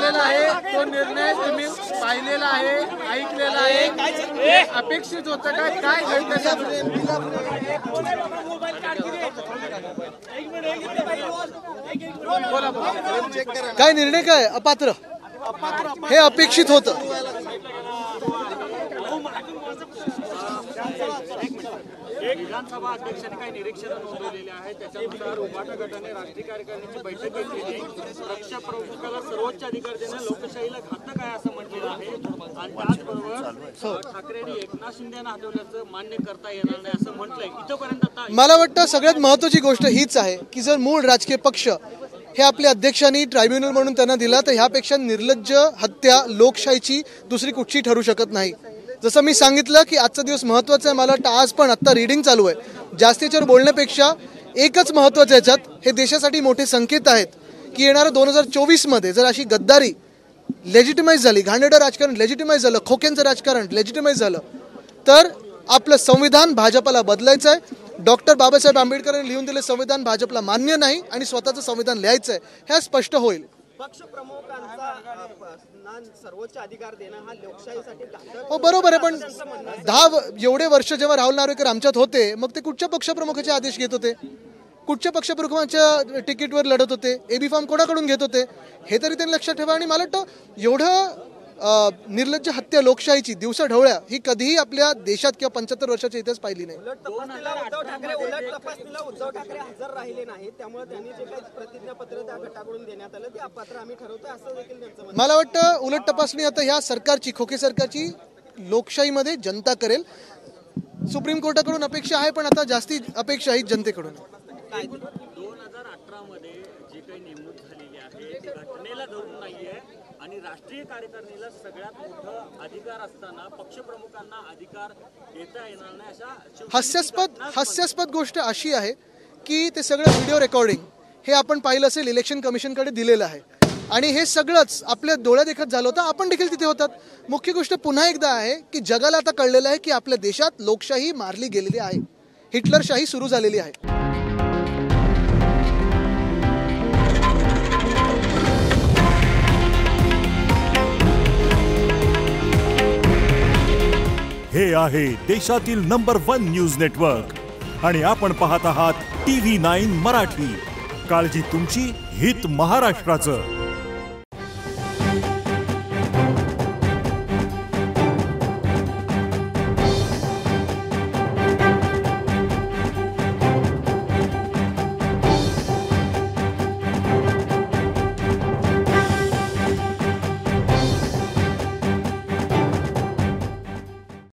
झालेला आहे तो निर्णय तुम्ही पाहिलेला आहे, ऐकलेला आहे, अपेक्षित होतं काय घडतं? काय निर्णय काय अपात्र हे अपेक्षित होतं. विधानसभा अध्यक्षांनी काही निरीक्षण नोंदवलेले आहेत. त्याच्यानुसार उभाटा गटाने राष्ट्रीय कार्यकारिणीची बैठक घेतलेली. पक्षप्रमुखाला सर्वोच्च अधिकार देणं लोकशाहीला घातक आहे असं म्हटलेलं आहे. आणि त्याचबरोबर ठाकरेंनी एकनाथ शिंदेना हटवल्याचं मान्य करता येणार नाही असं म्हटलंय. इथपर्यंत आता मला वाटतं सगळ्यात महत्त्वाची गोष्ट हीच आहे की जर मूळ राजकीय पक्ष हे आपल्या अध्यक्षांनी ट्रायब्युनल म्हणून त्यांना दिला तर ह्यापेक्षा निर्लज्ज हत्या लोकशाहीची दुसरी कुठची ठरू शकत नाही. जसं मी सांगितलं की आजचा दिवस महत्त्वाचा आहे. मला वाटतं आज पण आत्ता रीडिंग चालू आहे. जास्तीच्यावर बोलण्यापेक्षा एकच महत्त्वाचं याच्यात हे देशासाठी मोठे संकेत आहेत की येणाऱ्या 2024 जर अशी गद्दारी लेजिटिमाइज झाली, घाणेरडं राजकारण लेजिटिमाइज झालं, खोक्यांचं राजकारण लेजिटिमाइज झालं तर आपलं संविधान भाजपला बदलायचं आहे. डॉक्टर बाबासाहेब आंबेडकरांनी लिहून दिले संविधान भाजपला मान्य नाही आणि स्वतःचं संविधान लिहायचं आहे. हे स्पष्ट होईल. पक्षप्रमुखांचा सर्वोच्च अधिकार देणं हा लोकशाहीसाठी हो बरोबर आहे, पण 10 एवढे वर्ष जेव्हा राहुल नार्वेकर आमच्यात होते मग ते कुठच्या पक्षप्रमुखाचे आदेश घेत होते, कुठच्या पक्षप्रमुखाच्या तिकीटवर लढत होते, एबी फॉर्म कोणाकडून घेत होते हे तरी त्यांनी लक्षात ठेवा. आणि मला वाटतं एवढं निर्लज्ज हत्या लोकशाहीची दिवसा ढवळ्या ही कधीही आपल्या देशात किंवा 75 वर्षाच्या इतिहास पाहिली नाही. उलट तपासणीला उद्धव ठाकरे हजर राहिले नाही, त्यामुळे त्यांनी जे काही प्रतिज्ञापत्र त्या गटाकडून देण्यात आलं ते अपात्र आम्ही ठरवतोय असं देखील त्यांचं म्हणणं. मला वाटतं उलट तपासणी आता ह्या सरकारची खोके सरकारची लोकशाहीमध्ये जनता करेल. सुप्रीम कोर्टाकडून अपेक्षा आहे पण आता जास्ती अपेक्षा आहे जनतेकडून. 2018 मध्ये जी काही नेमणूक झालेली आहे ती घटनेला धरून नाहीये आणि राष्ट्रीय कार्यकारिणीला सगळ्यात मोठं अधिकार असताना पक्षप्रमुखांना अधिकार देता येणार नाही अशा हास्यास्पद गोष्ट अशी आहे की ते सगळं व्हिडिओ रेकॉर्डिंग हे आपण पाहिलं असेल इलेक्शन कमिशनकडे दिलेलं आहे आणि हे सगळंच आपल्या डोळ्यादेखत झालं होतं. आपण देखील तिथे होतात. मुख्य गोष्ट पुन्हा एकदा आहे की जगाला आता कळलेलं आहे की आपल्या देशात लोकशाही मारली गेलेली आहे, हिटलरशाही सुरू झालेली आहे. हे आहे देशातील नंबर 1 न्यूज नेटवर्क आणि आपण पाहत आहात TV9 मराठी. काळजी तुमची, हित महाराष्ट्राचं.